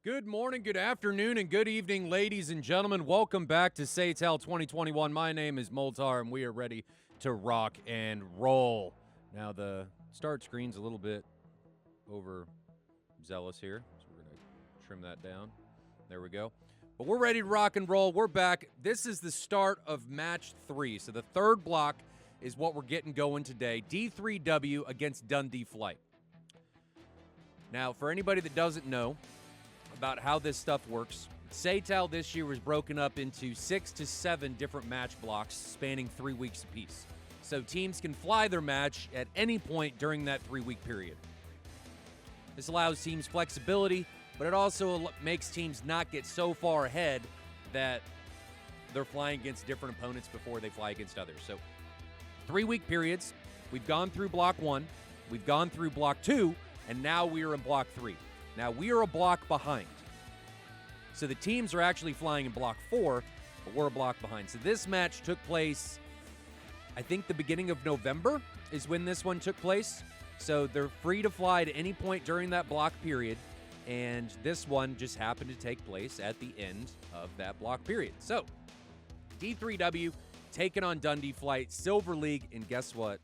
Good morning, good afternoon, and good evening, ladies and gentlemen. Welcome back to SATAL 2021. My name is Moltar, and we are ready to rock and roll. Now, the start screen's a little bit overzealous here, so we're going to trim that down. There we go. But we're ready to rock and roll. We're back. This is the start of match 3. So the third block is what we're getting going today. D3W against Dundee Flight. Now, for anybody that doesn't know about how this stuff works, SATAL this year was broken up into 6 to 7 different match blocks spanning 3 weeks apiece. So teams can fly their match at any point during that 3-week period. This allows teams flexibility, but it also makes teams not get so far ahead that they're flying against different opponents before they fly against others. So 3-week periods. We've gone through block 1, we've gone through block 2, and now we are in block 3. Now, we are a block behind. So the teams are actually flying in block 4, but we're a block behind. So this match took place, I think the beginning of November is when this one took place. So they're free to fly at any point during that block period, and this one just happened to take place at the end of that block period. So D3W taking on Dundee Flight, Silver League, and guess what?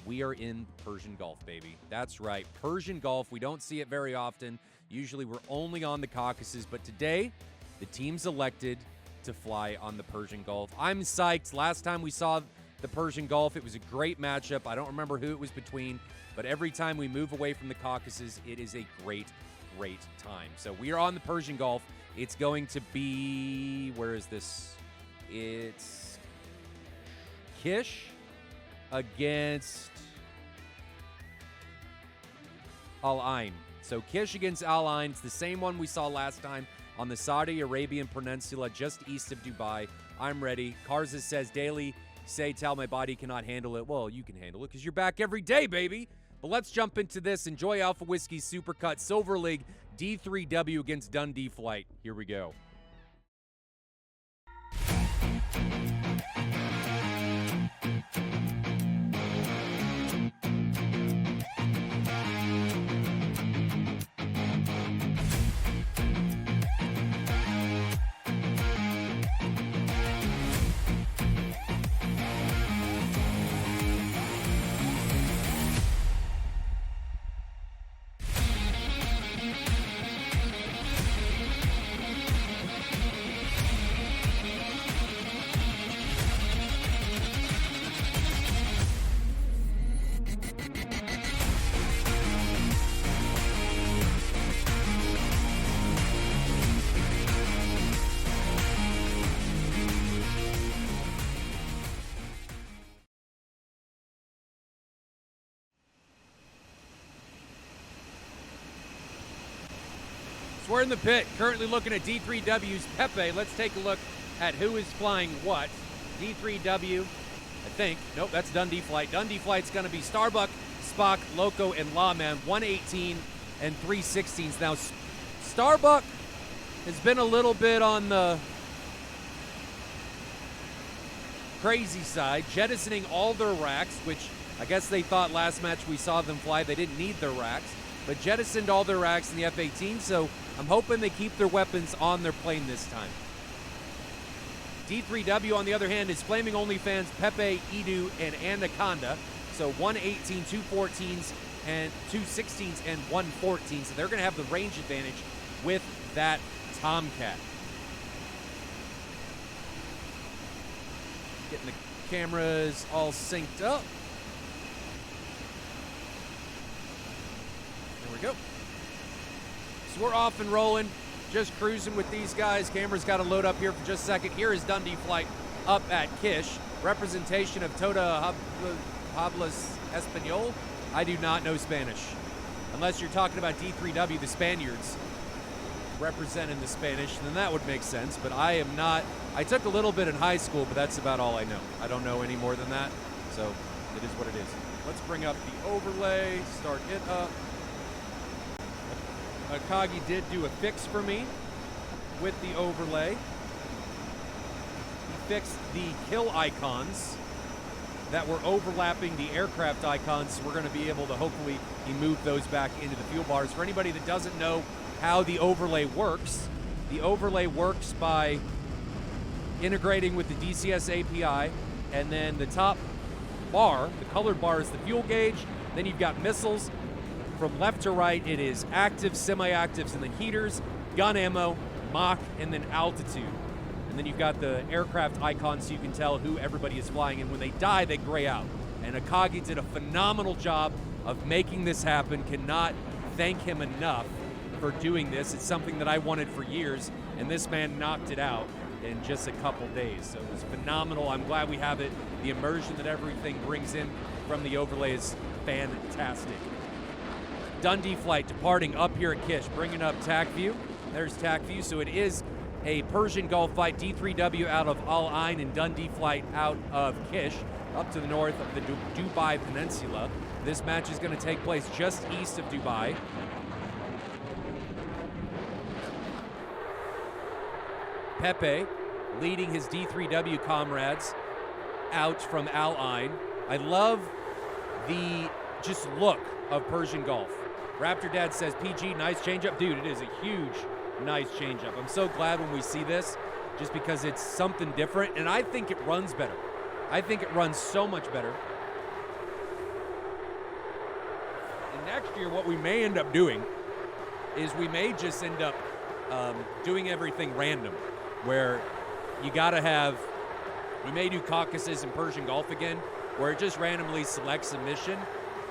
We are in Persian Gulf, baby. That's right, Persian Gulf. We don't see it very often. Usually we're only on the Caucasus, but today the team's elected to fly on the Persian Gulf. I'm psyched. Last time we saw the Persian Gulf, it was a great matchup. I don't remember who it was between, but every time we move away from the Caucasus, it is a great, great time. So we are on the Persian Gulf. It's going to be, where is this? It's Kish against Al Ain. So Kish against Al Ain. It's the same one we saw last time on the Saudi Arabian Peninsula, just east of Dubai. I'm ready. Karza says, daily, SATAL, my body cannot handle it. Well, you can handle it because you're back every day, baby. But let's jump into this. Enjoy Alpha Whiskey Supercut, Silver League, D3W against Dundee Flight. Here we go. So we're in the pit, currently looking at D3W's Pepe. Let's take a look at who is flying what. D3W, I think. Nope, that's Dundee Flight. Dundee Flight's going to be Starbuck, Spock, Loco, and Lawman, 118 and 316s. Now, Starbuck has been a little bit on the crazy side, jettisoning all their racks, which I guess they thought last match we saw them fly, they didn't need their racks, but jettisoned all their racks in the F-18, so I'm hoping they keep their weapons on their plane this time. D3W, on the other hand, is Flaming OnlyFans, Pepe, Edu, and Anaconda. So 118, 214s, and 216s, and 114s. So they're going to have the range advantage with that Tomcat. Getting the cameras all synced up. There we go. So we're off and rolling, just cruising with these guys. Camera's got to load up here for just a second. Here is Dundee Flight up at Kish. Representation of Toda Hablas Espanol. I do not know Spanish. Unless you're talking about D3W, the Spaniards representing the Spanish, then that would make sense. But I am not. I took a little bit in high school, but that's about all I know. I don't know any more than that, so it is what it is. Let's bring up the overlay, start it up. Akagi did do a fix for me with the overlay. He fixed the kill icons that were overlapping the aircraft icons, so we're going to be able to hopefully move those back into the fuel bars. For anybody that doesn't know how the overlay works. The overlay works by integrating with the DCS API, and then the top bar, the colored bar, is the fuel gauge. Then you've got missiles. From left to right, it is actives, semi-actives, and then heaters, gun ammo, Mach, and then altitude. And then you've got the aircraft icon so you can tell who everybody is flying, and when they die, they gray out. And Akagi did a phenomenal job of making this happen. Cannot thank him enough for doing this. It's something that I wanted for years, and this man knocked it out in just a couple days. So it was phenomenal. I'm glad we have it. The immersion that everything brings in from the overlay is fantastic. Dundee flight departing up here at Kish, bringing up TAC view. There's TAC view. So it is a Persian Gulf flight, D3W out of Al Ain, and Dundee flight out of Kish, up to the north of the Dubai Peninsula. This match is going to take place just east of Dubai. Pepe leading his D3W comrades out from Al Ain. I love the just look of Persian Gulf. Raptor Dad says, PG, nice changeup. Dude, it is a huge, nice changeup. I'm so glad when we see this, just because it's something different, and I think it runs better. I think it runs so much better. And next year, what we may end up doing is we may just end up doing everything random, where you gotta have, we may do Caucasus and Persian Gulf again, where it just randomly selects a mission,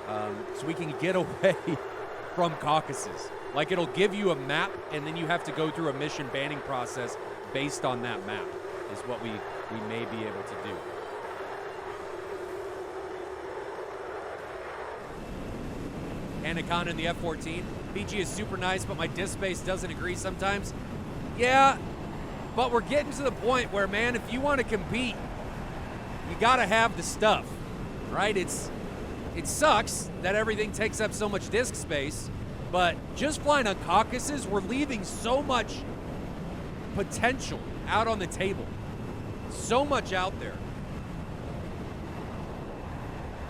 so we can get away from Caucasus. Like, it'll give you a map, and then you have to go through a mission banning process based on that map, is what we may be able to do. Anaconda in the F-14. PG is super nice, but my disk space doesn't agree sometimes. Yeah, but we're getting to the point where, man, if you want to compete, you got to have the stuff, right? It sucks that everything takes up so much disk space, but just flying on Caucasus, we're leaving so much potential out on the table. So much out there.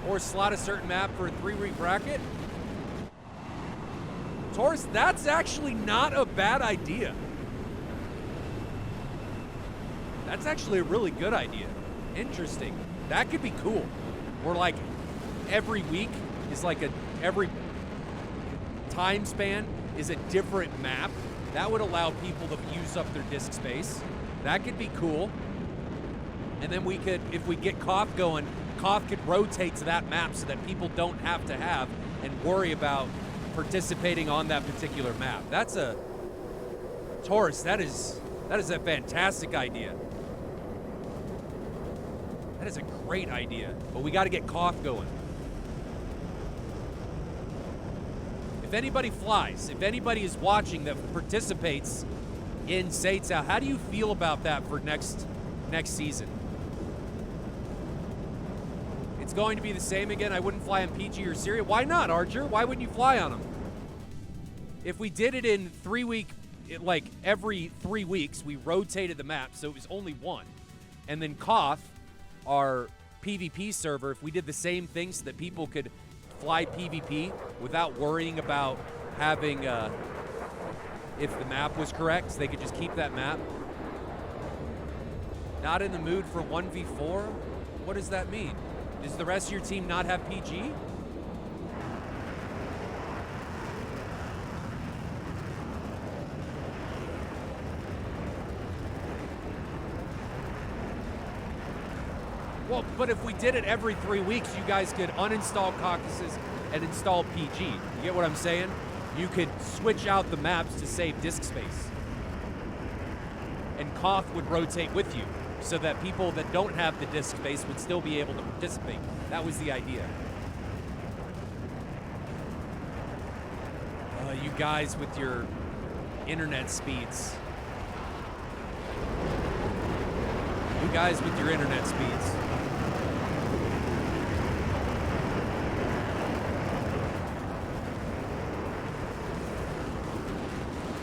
Or slot a certain map for a 3-week bracket. Taurus, that's actually not a bad idea. That's actually a really good idea. Interesting. That could be cool. We're like, every week is like every time span is a different map. That would allow people to use up their disk space. That could be cool. And then we could, if we get Koth going, Koth could rotate to that map so that people don't have to have and worry about participating on that particular map. That's a, Taurus, that is a fantastic idea. That is a great idea, but we got to get Koth going. If anybody flies, if anybody is watching that participates in SATAL, how do you feel about that for next season? It's going to be the same again. I wouldn't fly on PG or Syria. Why not, Archer? Why wouldn't you fly on them? If we did it in 3 week, like every 3 weeks, we rotated the map, so it was only one. And then Koth, our PvP server, if we did the same thing so that people could fly PvP without worrying about having, if the map was correct, so they could just keep that map. Not in the mood for 1v4? What does that mean? Does the rest of your team not have PG? Well, but if we did it every 3 weeks, you guys could uninstall Caucasus and install PG. You get what I'm saying? You could switch out the maps to save disk space. And Koth would rotate with you so that people that don't have the disk space would still be able to participate. That was the idea. You guys with your internet speeds. You guys with your internet speeds.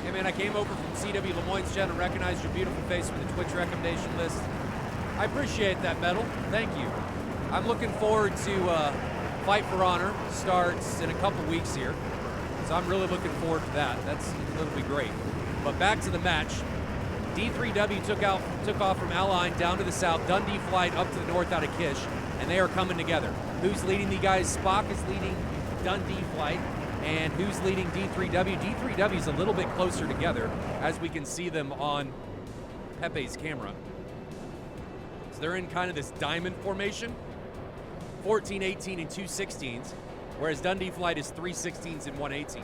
Hey man, I came over from CW Lemoyne's channel and recognized your beautiful face from the Twitch recommendation list. I appreciate that, Metal. Thank you. I'm looking forward to Fight for Honor. Starts in a couple weeks here. So I'm really looking forward to that. That'll be great. But back to the match. D3W took off from Align down to the south. Dundee flight up to the north out of Kish, and they are coming together. Who's leading the guys? Spock is leading Dundee flight, and who's leading D3W? D3W is a little bit closer together, as we can see them on Pepe's camera. So they're in kind of this diamond formation, 14, 18, and 2 16s, whereas Dundee flight is 3 16s and 1 18.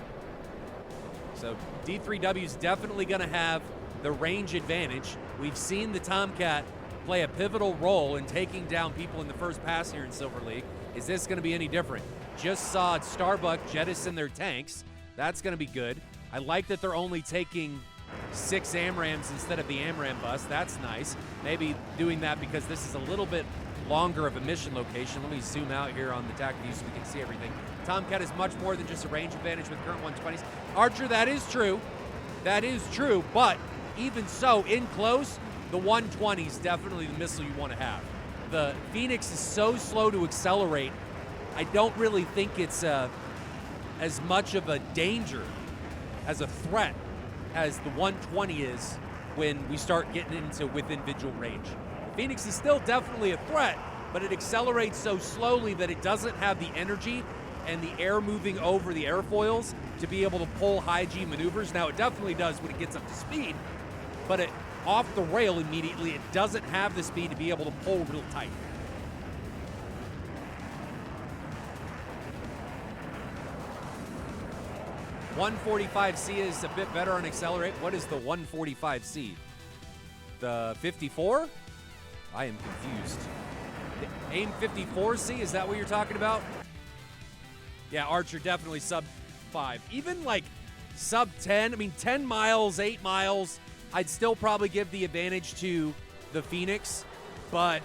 So D3W is definitely going to have the range advantage. We've seen the Tomcat play a pivotal role in taking down people in the first pass here in Silver League. Is this going to be any different? Just saw Starbuck jettison their tanks. That's going to be good. I like that they're only taking 6 AMRAMs instead of the AMRAM bus. That's nice. Maybe doing that because this is a little bit longer of a mission location. Let me zoom out here on the TAC view so we can see everything. Tomcat is much more than just a range advantage with current 120s. Archer, that is true. That is true, but even so, in close, the 120 is definitely the missile you want to have. The Phoenix is so slow to accelerate, I don't really think it's as much of a danger, as a threat, as the 120 is when we start getting into within visual range. The Phoenix is still definitely a threat, but it accelerates so slowly that it doesn't have the energy and the air moving over the airfoils to be able to pull high G maneuvers. Now, it definitely does when it gets up to speed, but off the rail immediately, it doesn't have the speed to be able to pull real tight. .145C is a bit better on accelerate. What is the 145C? The 54? I am confused. The AIM 54C, is that what you're talking about? Yeah, Archer definitely sub 5. Even like sub 10, I mean 10 miles, 8 miles, I'd still probably give the advantage to the Phoenix, but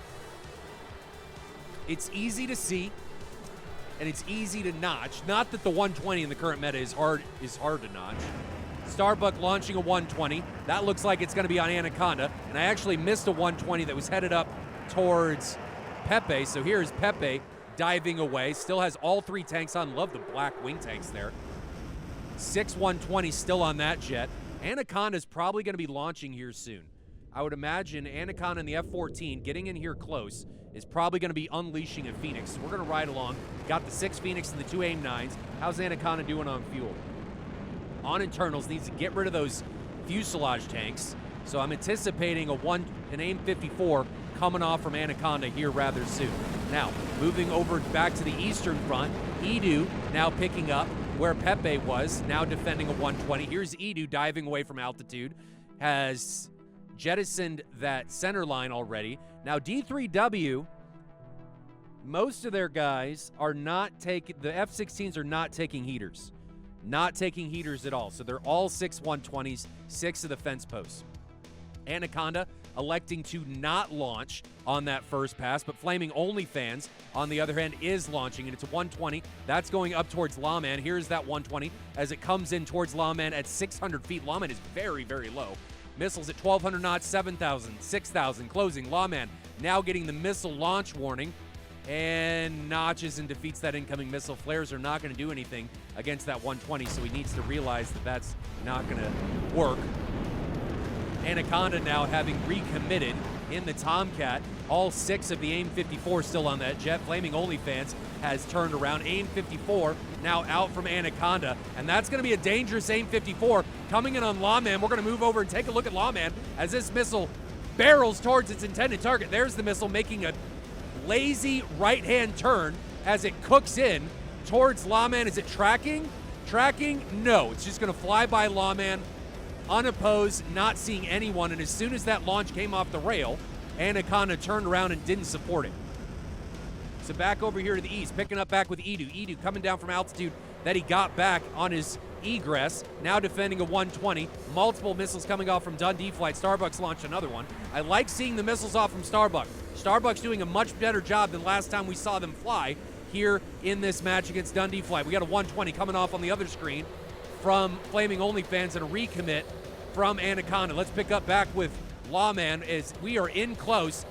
it's easy to see and it's easy to notch. Not that the 120 in the current meta is hard to notch. Starbuck launching a 120. That looks like it's going to be on Anaconda, and I actually missed a 120 that was headed up towards Pepe. So here's Pepe diving away. Still has all 3 tanks on. Love the black wing tanks there. 6 120s still on that jet. Anaconda is probably going to be launching here soon. I would imagine Anaconda and the F-14 getting in here close is probably going to be unleashing a Phoenix. So we're going to ride along. Got the 6 Phoenix and the 2 AIM-9s. How's Anaconda doing on fuel? On internals, needs to get rid of those fuselage tanks. So I'm anticipating an AIM-54 coming off from Anaconda here rather soon. Now, moving over back to the eastern front, Edu now picking up where Pepe was, now defending a 120. Here's Edu diving away from altitude, has jettisoned that center line already. Now, D3W, most of their guys are not taking, the F-16s are not taking heaters. Not taking heaters at all. So they're all 6 120s, 6 of the fence posts. Anaconda electing to not launch on that first pass, but Flaming OnlyFans, on the other hand, is launching, and it's a 120. That's going up towards Lawman. Here's that 120 as it comes in towards Lawman at 600 feet. Lawman is very, very low. Missiles at 1,200 knots, 7,000, 6,000, closing. Lawman now getting the missile launch warning, and notches and defeats that incoming missile. Flares are not going to do anything against that 120, so he needs to realize that that's not going to work. Anaconda now having recommitted in the Tomcat. All 6 of the AIM-54 still on that jet. Flaming OnlyFans has turned around. AIM-54 now out from Anaconda, and that's going to be a dangerous AIM-54 coming in on Lawman. We're going to move over and take a look at Lawman as this missile barrels towards its intended target. There's the missile making a lazy right-hand turn as it cooks in towards Lawman. Is it tracking? Tracking? No. It's just going to fly by Lawman, unopposed, not seeing anyone, and as soon as that launch came off the rail, Anaconda turned around and didn't support it. So back over here to the east, picking up back with Edu. Edu coming down from altitude that he got back on his egress, now defending a 120. Multiple missiles coming off from Dundee flight. Starbucks launched another one. I like seeing the missiles off from Starbuck. Starbuck's doing a much better job than last time we saw them fly here in this match against Dundee flight. We got a 120 coming off on the other screen from Flaming OnlyFans and a recommit from Anaconda. Let's pick up back with Lawman as we are in close.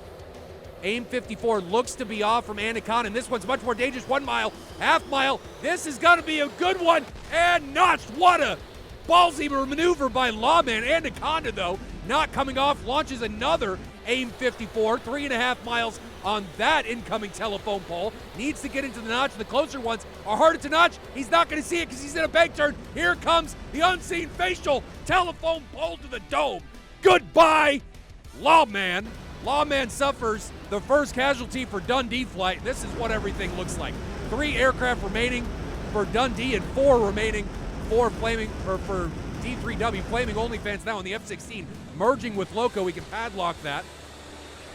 Aim 54 looks to be off from Anaconda, and this one's much more dangerous. 1 mile, half mile. This is going to be a good one, and notched. What a ballsy maneuver by Lawman. Anaconda, though, not coming off, launches another Aim 54, 3.5 miles on that incoming telephone pole. Needs to get into the notch. The closer ones are harder to notch. He's not going to see it because he's in a bank turn. Here comes the unseen facial telephone pole to the dome. Goodbye, Lawman. Lawman suffers the first casualty for Dundee flight. This is what everything looks like. 3 aircraft remaining for Dundee and 4 remaining for D3W. Flaming OnlyFans now on the F-16, merging with Loco. We can padlock that.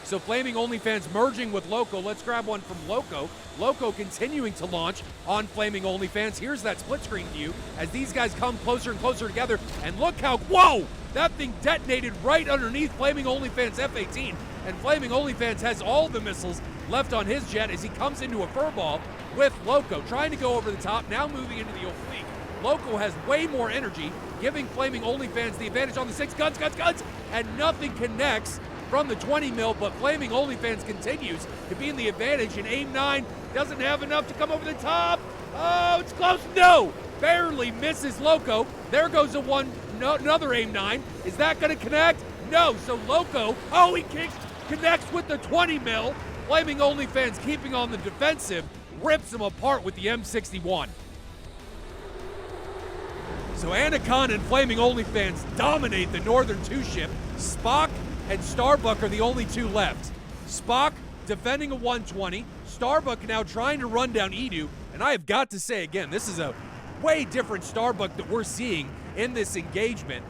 So Flaming OnlyFans merging with Loco. Let's grab one from Loco. Loco continuing to launch on Flaming OnlyFans. Here's that split screen view as these guys come closer and closer together. And look how, whoa, that thing detonated right underneath Flaming OnlyFans F-18. And Flaming OnlyFans has all the missiles left on his jet as he comes into a furball with Loco. Trying to go over the top, now moving into the oblique. Loco has way more energy, giving Flaming OnlyFans the advantage on the 6 guns, and nothing connects from the 20 mil, but Flaming OnlyFans continues to be in the advantage, and Aim 9 doesn't have enough to come over the top. Oh, it's close, no! Barely misses Loco. There goes another Aim 9. Is that gonna connect? No, so Loco, oh, he connects with the 20 mil. Flaming OnlyFans keeping on the defensive, rips him apart with the M61. So Anaconda and Flaming OnlyFans dominate the Northern 2 ship. Spock and Starbuck are the only 2 left. Spock defending a 120. Starbuck now trying to run down Edu. And I have got to say again, this is a way different Starbuck that we're seeing in this engagement.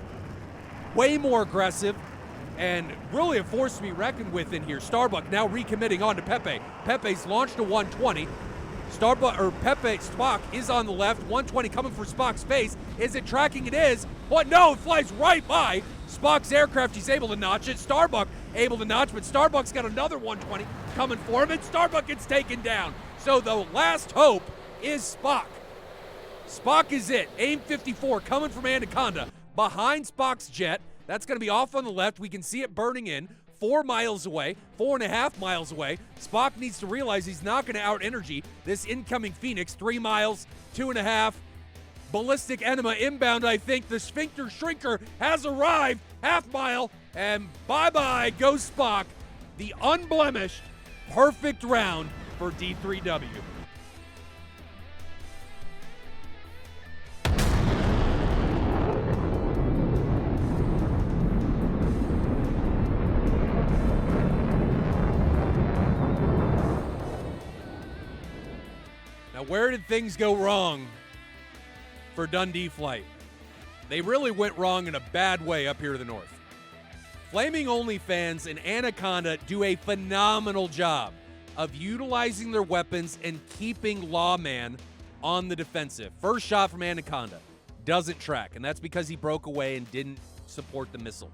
Way more aggressive and really a force to be reckoned with in here. Starbuck now recommitting on to Pepe. Pepe's launched a 120. Spock is on the left. 120 coming for Spock's face. Is it tracking? It is. But no, it flies right by Spock's aircraft. He's able to notch it. Starbuck able to notch, but Starbuck's got another 120 coming for him, and Starbuck gets taken down. So the last hope is Spock. Spock is it. Aim 54 coming from Anaconda behind Spock's jet. That's going to be off on the left. We can see it burning in. 4 miles away, 4.5 miles away. Spock needs to realize he's not going to out-energy this incoming Phoenix. 3 miles, 2.5. Ballistic Enema inbound, I think. The Sphincter Shrinker has arrived. Half mile, and bye-bye goes Spock. The unblemished, perfect round for D3W. Now, where did things go wrong for Dundee flight? They really went wrong in a bad way up here to the north. Flaming OnlyFans and Anaconda do a phenomenal job of utilizing their weapons and keeping Lawman on the defensive. First shot from Anaconda doesn't track, and that's because he broke away and didn't support the missile.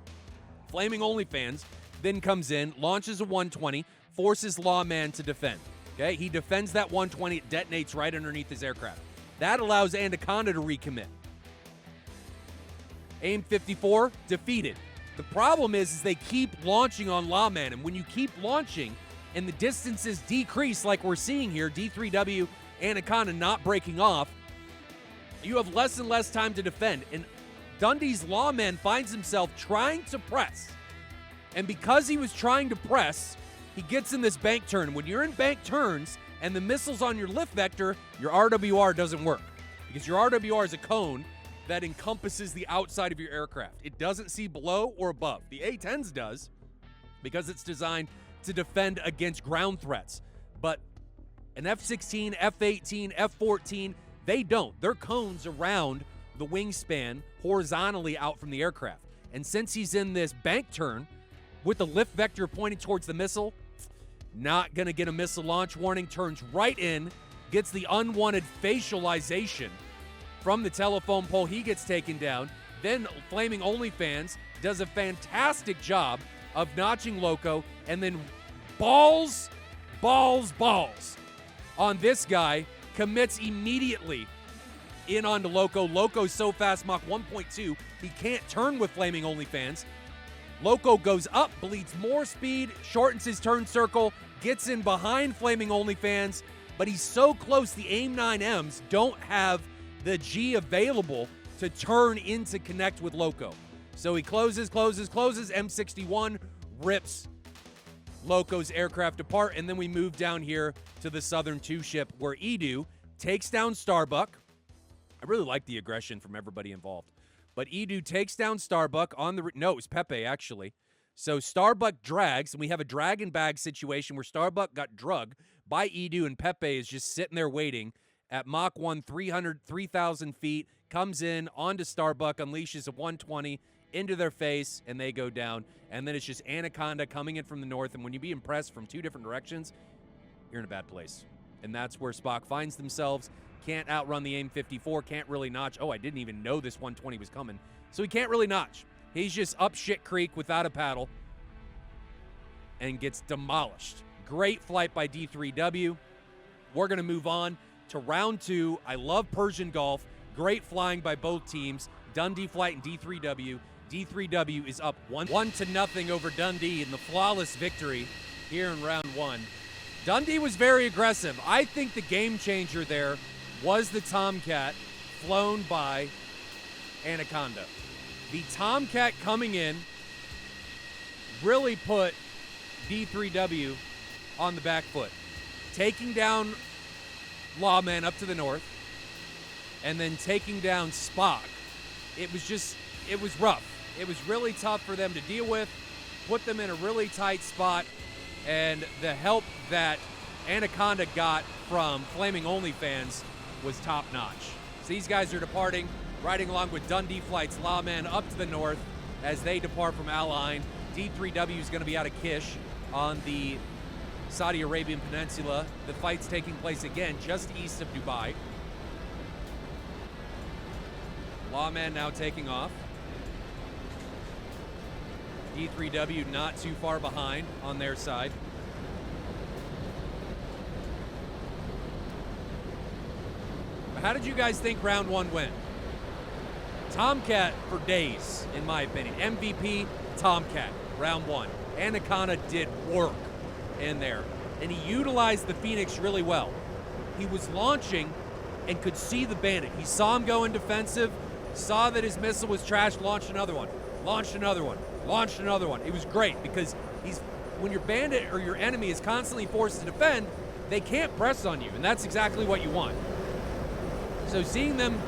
Flaming OnlyFans then comes in, launches a 120, forces Lawman to defend. Okay, he defends that 120, it detonates right underneath his aircraft. That allows Anaconda to recommit. Aim 54, defeated. The problem is they keep launching on Lawman, and when you keep launching and the distances decrease like we're seeing here, D3W, Anaconda not breaking off, you have less and less time to defend. And Dundee's Lawman finds himself trying to press. And because he was trying to press, he gets in this bank turn. When you're in bank turns and the missile's on your lift vector, your RWR doesn't work because your RWR is a cone that encompasses the outside of your aircraft. It doesn't see below or above. The A-10s does because it's designed to defend against ground threats. But an F-16, F-18, F-14, they don't. They're cones around the wingspan horizontally out from the aircraft. And since he's in this bank turn with the lift vector pointing towards the missile, not going to get a missile launch warning, turns right in, gets the unwanted facialization from the telephone pole. He gets taken down. Then Flaming OnlyFans does a fantastic job of notching Loco, and then balls on this guy, commits immediately in onto Loco. Loco's so fast, Mach 1.2, he can't turn with Flaming OnlyFans. Loco goes up, bleeds more speed, shortens his turn circle, gets in behind Flaming OnlyFans, but he's so close the AIM-9Ms don't have the G available to turn into connect with Loco. So he closes, M61 rips Loco's aircraft apart, and then we move down here to the Southern 2 ship where Edu takes down Starbuck. I really like the aggression from everybody involved. But Edu takes down Starbuck on the... No, it was Pepe, actually. So Starbuck drags, and we have a drag and bag situation where Starbuck got drugged by Edu, and Pepe is just sitting there waiting at Mach 1, 3,000 feet, comes in onto Starbuck, unleashes a 120 into their face, and they go down. And then it's just Anaconda coming in from the north, and when you be impressed from 2 different directions, you're in a bad place. And that's where Spock finds themselves. Can't outrun the AIM-54, can't really notch. Oh, I didn't even know this 120 was coming. So he can't really notch. He's just up shit creek without a paddle and gets demolished. Great flight by D3W. We're going to move on to round 2. I love Persian Gulf. Great flying by both teams. Dundee flight and D3W. D3W is up 1-0 over Dundee in the flawless victory here in round 1. Dundee was very aggressive. I think the game changer there was the Tomcat flown by Anaconda. The Tomcat coming in really put D3W on the back foot, taking down Lawman up to the north and then taking down Spock. It was rough. It was really tough for them to deal with, put them in a really tight spot, and the help that Anaconda got from Flaming OnlyFans was top-notch. So these guys are departing, riding along with Dundee flights, Lawman up to the north as they depart from Al-Ain. D3W is going to be out of Kish on the Saudi Arabian Peninsula. The fight's taking place again just east of Dubai. Lawman now taking off. D3W not too far behind on their side. How did you guys think round 1 went? Tomcat for days, in my opinion. MVP, Tomcat, round 1. Anaconda did work in there, and he utilized the Phoenix really well. He was launching and could see the Bandit. He saw him going defensive, saw that his missile was trashed, launched another one, launched another one, launched another one. It was great because when your Bandit or your enemy is constantly forced to defend, they can't press on you, and that's exactly what you want. So seeing them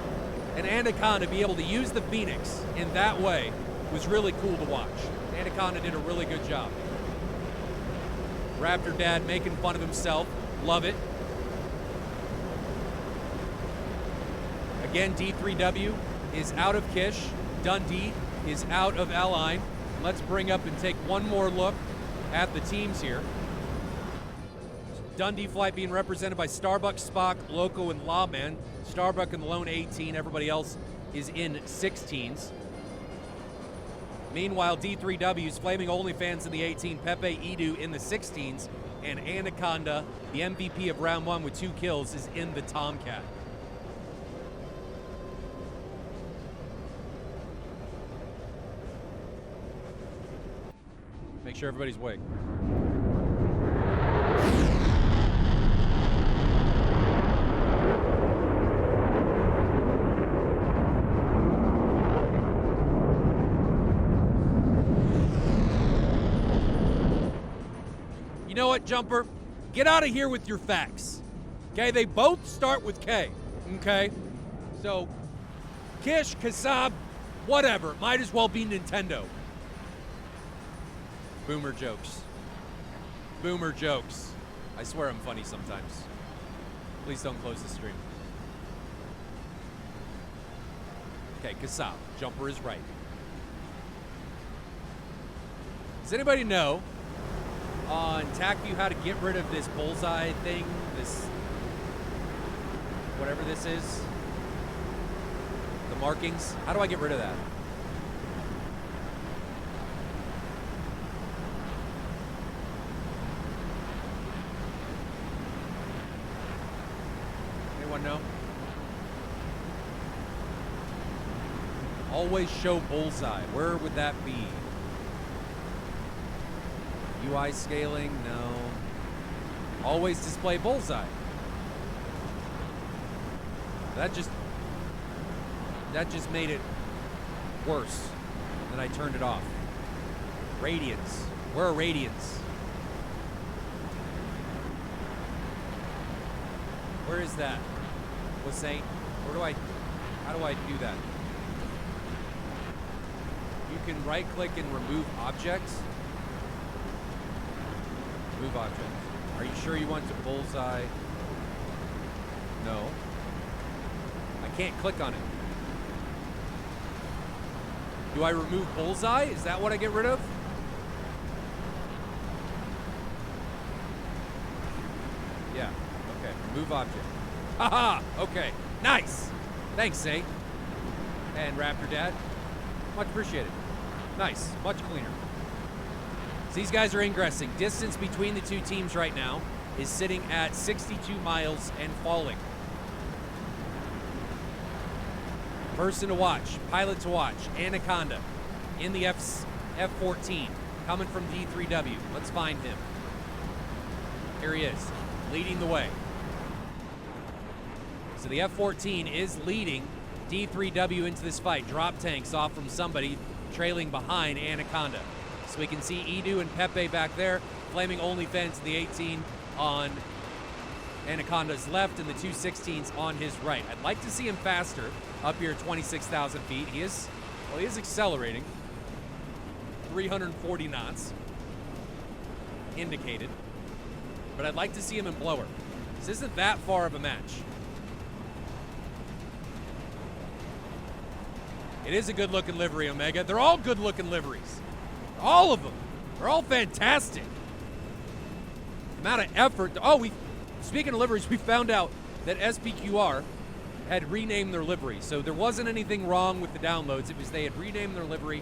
and Anaconda be able to use the Phoenix in that way was really cool to watch. Anaconda did a really good job. Raptor Dad making fun of himself. Love it. Again, D3W is out of Kish. Dundee is out of Al-Ain. Let's bring up and take one more look at the teams here. Dundee flight being represented by Starbuck, Spock, Loco, and Lawman. Starbuck in the lone 18. Everybody else is in 16s. Meanwhile, D3W's Flaming OnlyFans in the 18. Pepe Edu in the 16s. And Anaconda, the MVP of round 1 with 2 kills, is in the Tomcat. Make sure everybody's awake. You know what, Jumper? Get out of here with your facts. Okay, they both start with K. Okay? So, Kish, Kasab, whatever. Might as well be Nintendo. Boomer jokes. Boomer jokes. I swear I'm funny sometimes. Please don't close the stream. Okay, Kasab. Jumper is right. Does anybody know on TACView how to get rid of this bullseye thing? This, whatever this is. The markings. How do I get rid of that? Anyone know? Always show bullseye. Where would that be? UI scaling, no. Always display bullseye. That just made it worse than I turned it off. Radiance. Where are radiance? Where is that? Was saying, how do I do that? You can right click and remove objects. Remove objects. Are you sure you want to bullseye? No. I can't click on it. Do I remove bullseye? Is that what I get rid of? Yeah, okay, remove object. Haha, okay, nice. Thanks, Saint. And Raptor Dad, much appreciated. Nice, much cleaner. So these guys are ingressing. Distance between the two teams right now is sitting at 62 miles and falling. Person to watch, pilot to watch, Anaconda in the F-14, coming from D3W. Let's find him. Here he is, leading the way. So the F-14 is leading D3W into this fight. Drop tanks off from somebody trailing behind Anaconda. So we can see Edu and Pepe back there, flaming OnlyFans in the 18 on Anaconda's left and the 216s on his right. I'd like to see him faster up here at 26,000 feet. He is accelerating. 340 knots indicated. But I'd like to see him in blower. This isn't that far of a match. It is a good-looking livery, Omega. They're all good-looking liveries. All of them. They're all fantastic. The amount of effort. Speaking of liveries, we found out that SPQR had renamed their livery. So there wasn't anything wrong with the downloads. It was they had renamed their livery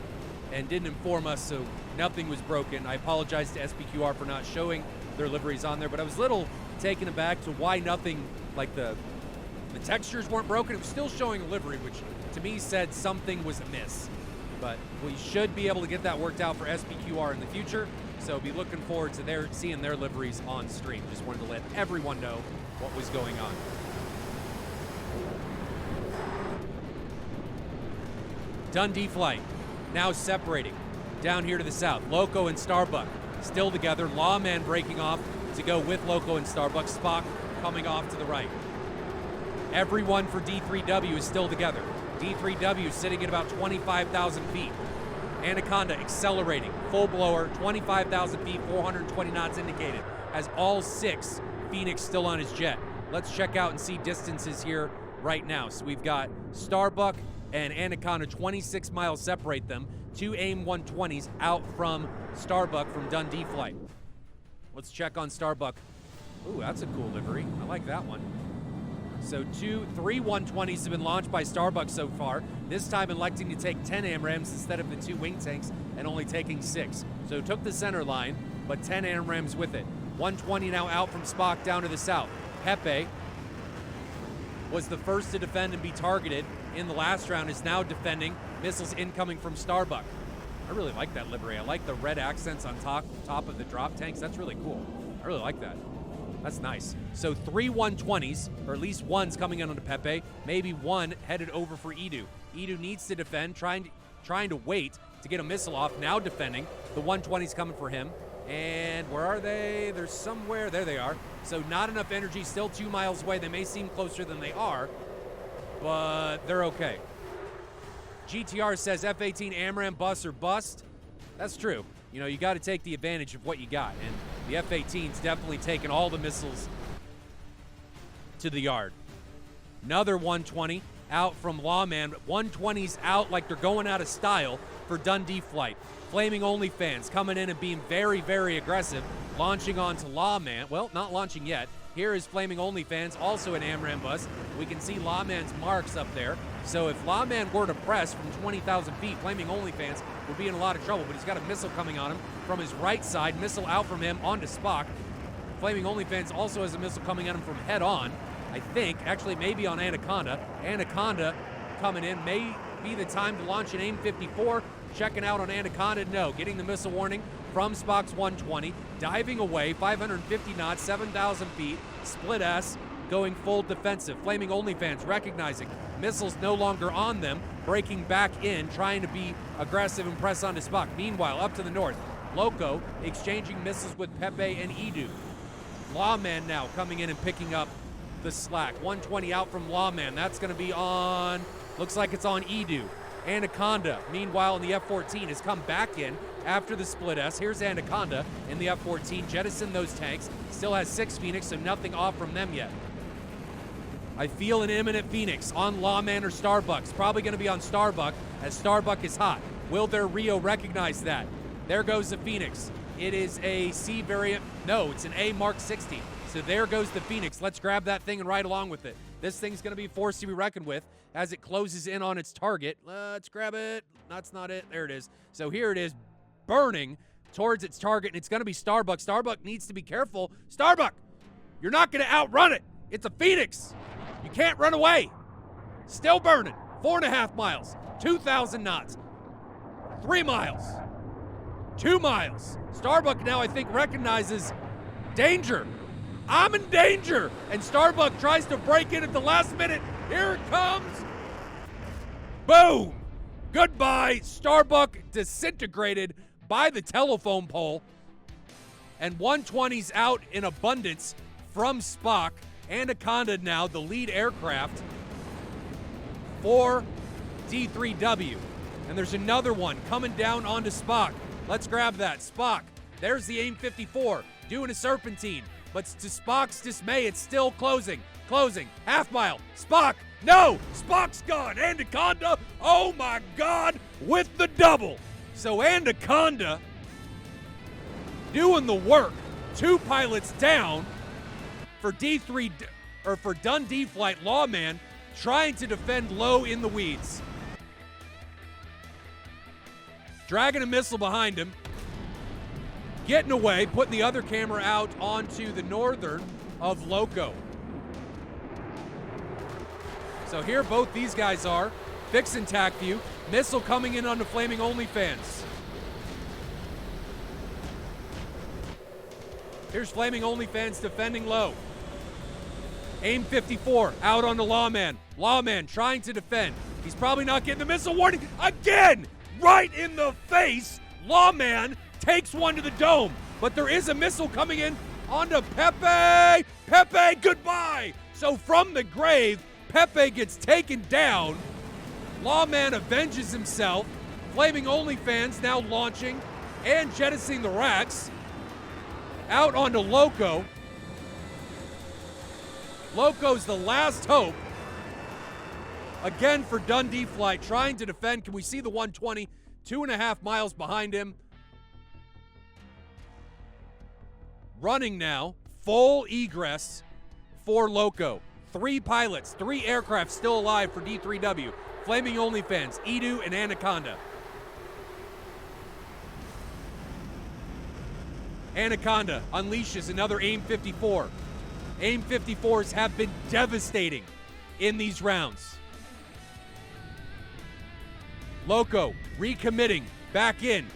and didn't inform us, so nothing was broken. I apologize to SPQR for not showing their liveries on there, but I was a little taken aback to why nothing, like the textures weren't broken. It was still showing a livery, which to me said something was amiss. But we should be able to get that worked out for SPQR in the future, so be looking forward to seeing their liveries on stream. Just wanted to let everyone know what was going on. Dundee flight now separating down here to the south. Loco and Starbuck still together. Lawman breaking off to go with Loco and Starbuck. Spock coming off to the right. Everyone for D3W is still together. D3W sitting at about 25,000 feet. Anaconda accelerating, full blower, 25,000 feet, 420 knots indicated. Has all 6 Phoenix still on his jet. Let's check out and see distances here right now. So we've got Starbuck and Anaconda, 26 miles separate them. 2 AIM 120s out from Starbuck from Dundee flight. Let's check on Starbuck. Ooh, that's a cool livery. I like that one. So 3 120s have been launched by Starbuck so far, this time electing to take 10 AMRAAMs instead of the 2 wing tanks and only taking 6. So took the center line, but 10 AMRAAMs with it. 120 now out from Spock down to the south. Pepe was the first to defend and be targeted in the last round, is now defending. Missiles incoming from Starbuck. I really like that livery. I like the red accents on top of the drop tanks. That's really cool. I really like that. That's nice. So 3 120s, or at least one's coming in onto Pepe. Maybe one headed over for Edu. Edu needs to defend, trying to wait to get a missile off. Now defending. The 120's coming for him. And where are they? They're somewhere. There they are. So not enough energy. Still 2 miles away. They may seem closer than they are, but they're okay. GTR says F-18 AMRAAM bust or bust. That's true. You know, you got to take the advantage of what you got. And the F-18's definitely taken all the missiles to the yard. Another 120 out from Lawman. 120's out like they're going out of style for Dundee flight. Flaming OnlyFans coming in and being very, very aggressive. Launching onto Lawman. Well, not launching yet. Here is Flaming OnlyFans, also an AMRAAM bus. We can see Lawman's marks up there. So if Lawman were to press from 20,000 feet, Flaming OnlyFans would be in a lot of trouble, but he's got a missile coming on him from his right side. Missile out from him onto Spock. Flaming OnlyFans also has a missile coming at him from head on, I think. Actually, maybe on Anaconda. Anaconda coming in. May be the time to launch an AIM-54. Checking out on Anaconda. No. Getting the missile warning from Spock's 120, diving away, 550 knots, 7,000 feet, split S, going full defensive. Flaming OnlyFans recognizing missiles no longer on them, breaking back in, trying to be aggressive and press onto Spock. Meanwhile, up to the north, Loco exchanging missiles with Pepe and Edu. Lawman now coming in and picking up the slack. 120 out from Lawman. That's going to be on, looks like it's on Edu. Anaconda, meanwhile, in the F-14 has come back in after the split S. Here's Anaconda in the F-14. Jettison those tanks. Still has 6 Phoenix, so nothing off from them yet. I feel an imminent Phoenix on Lawman or Starbuck. Probably going to be on Starbuck, as Starbuck is hot. Will their Rio recognize that? There goes the Phoenix. It is a C variant. No, it's an A Mark 60. So there goes the Phoenix. Let's grab that thing and ride along with it. This thing's going to be a force to be reckoned with as it closes in on its target. Let's grab it. That's not it. There it is. So here it is, burning towards its target, and it's going to be Starbuck. Starbuck needs to be careful. Starbuck, you're not going to outrun it. It's a Phoenix. You can't run away. Still burning. 4.5 miles. 2,000 knots. 3 miles. 2 miles. Starbuck now, I think, recognizes danger. I'm in danger. And Starbuck tries to break in at the last minute. Here it comes. Boom. Goodbye. Starbuck disintegrated by the telephone pole. And 120's out in abundance from Spock. Anaconda now the lead aircraft for D3W. And there's another one coming down onto Spock. Let's grab that. Spock. There's the AIM-54 doing a serpentine. But to Spock's dismay, it's still closing. Closing. Half mile. Spock. No! Spock's gone. Anaconda. Oh my God. With the double. So Anaconda doing the work. 2 pilots down for D3 or for Dundee flight. Lawman trying to defend low in the weeds. Dragging a missile behind him. Getting away, putting the other camera out onto the northern of Loco. So here both these guys are. Fixing tack view. Missile coming in on the Flaming OnlyFans. Here's Flaming OnlyFans defending low. AIM-54 out on the Lawman. Lawman trying to defend. He's probably not getting the missile warning. Again! Right in the face! Lawman takes one to the dome. But there is a missile coming in onto Pepe! Pepe, goodbye! So from the grave, Pepe gets taken down. Lawman avenges himself. Flaming OnlyFans now launching and jettisoning the racks. Out onto Loco. Loco's the last hope. Again for Dundee flight, trying to defend. Can we see the 120? 2.5 miles behind him. Running now, full egress for Loco. 3 pilots, 3 aircraft still alive for D3W. Flaming OnlyFans, Edu and Anaconda. Anaconda unleashes another AIM-54. AIM-54s have been devastating in these rounds. Loco recommitting back in.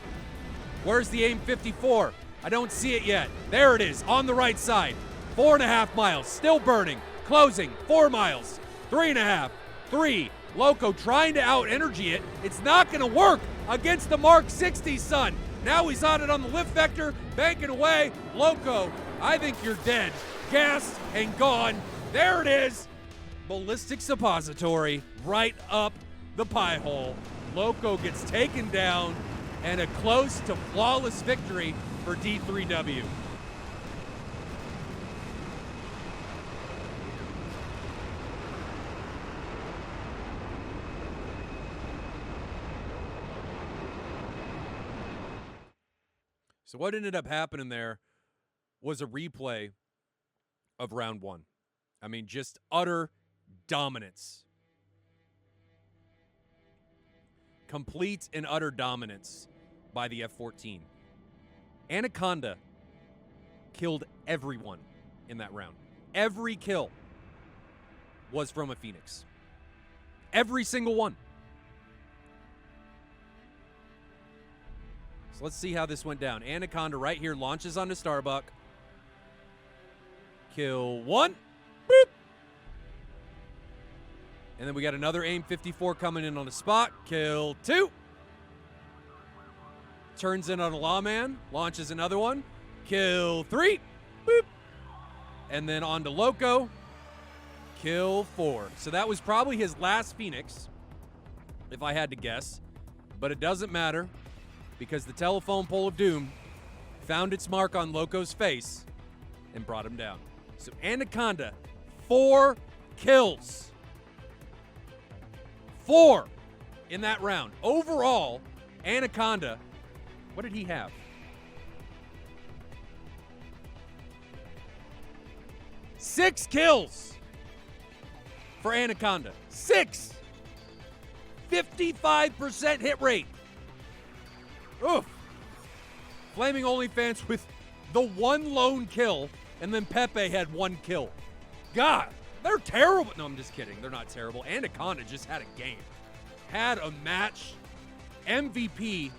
Where's the AIM-54? I don't see it yet. There it is on the right side. 4.5 miles, still burning. Closing, 4 miles. 3.5, 3. Loco trying to out-energy it. It's not going to work against the Mark 60, son. Now he's on it on the lift vector, banking away. Loco, I think you're dead. Gassed and gone. There it is. Ballistic suppository right up the pie hole. Loco gets taken down, and a close to flawless victory for D3W. So what ended up happening there was a replay of round 1. I mean, just utter dominance. Complete and utter dominance by the F-14. Anaconda killed everyone in that round. Every kill was from a Phoenix. Every single one. So let's see how this went down. Anaconda right here launches onto Starbuck. Kill 1. Boop. And then we got another AIM 54 coming in on the spot. Kill 2. Turns in on a Lawman. Launches another one. Kill 3. Boop. And then on to Loco. Kill 4. So that was probably his last Phoenix, if I had to guess. But it doesn't matter, because the telephone pole of doom found its mark on Loco's face and brought him down. So Anaconda, 4 kills. 4 in that round. Overall, Anaconda, what did he have? 6 kills for Anaconda. 6! 55% hit rate. Oof. Flaming OnlyFans with the 1 lone kill, and then Pepe had 1 kill. God, they're terrible. No, I'm just kidding. They're not terrible. Anaconda just had a game. Had a match. MVP,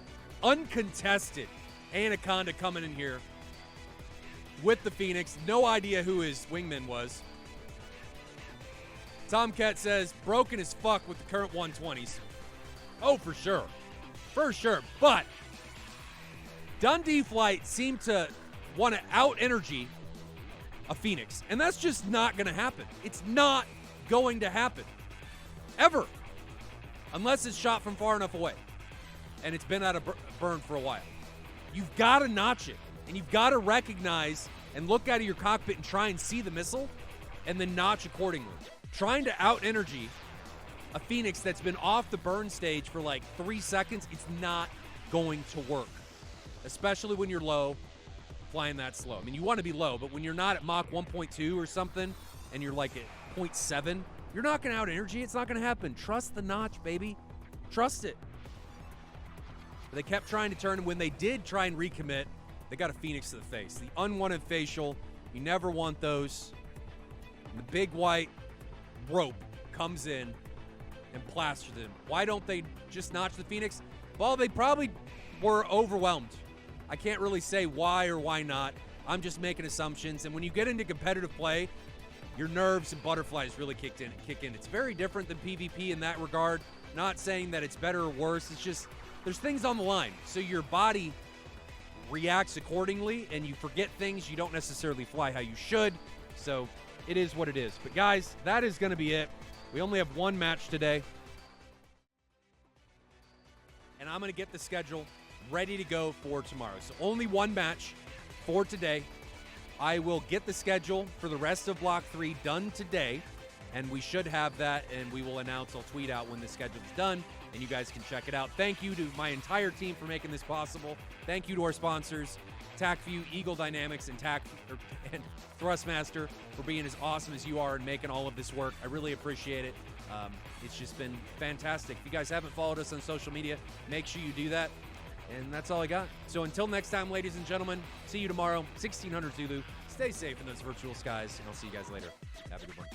uncontested. Anaconda coming in here with the Phoenix. No idea who his wingman was. Tomcat says, broken as fuck with the current 120s. Oh, for sure. For sure. But Dundee Flight seemed to want to out-energy a Phoenix. And that's just not going to happen. It's not going to happen. Ever. Unless it's shot from far enough away. And it's been out of burn for a while. You've got to notch it. And you've got to recognize and look out of your cockpit and try and see the missile. And then notch accordingly. Trying to out-energy a Phoenix that's been off the burn stage for like 3 seconds, it's not going to work. Especially when you're low, flying that slow. I mean, you want to be low, but when you're not at Mach 1.2 or something, and you're like at 0.7, you're not going to out-energy. It's not going to happen. Trust the notch, baby. Trust it. But they kept trying to turn, and when they did try and recommit, they got a Phoenix to the face. The unwanted facial, you never want those. The big white rope comes in and plasters them. Why don't they just notch the Phoenix? Well, they probably were overwhelmed. I can't really say why or why not. I'm just making assumptions. And when you get into competitive play, your nerves and butterflies really kick in. It's very different than PvP in that regard. Not saying that it's better or worse. It's just there's things on the line. So your body reacts accordingly, and you forget things. You don't necessarily fly how you should. So it is what it is. But guys, that is going to be it. We only have 1 match today. And I'm going to get the schedule ready to go for tomorrow. So only 1 match for today. I will get the schedule for the rest of Block 3 done today. And we should have that, and we will announce. I'll tweet out when the schedule is done, and you guys can check it out. Thank you to my entire team for making this possible. Thank you to our sponsors, TacView, Eagle Dynamics, and Thrustmaster for being as awesome as you are and making all of this work. I really appreciate it. It's just been fantastic. If you guys haven't followed us on social media, make sure you do that. And that's all I got. So until next time, ladies and gentlemen, see you tomorrow, 1600 Zulu. Stay safe in those virtual skies, and I'll see you guys later. Have a good one.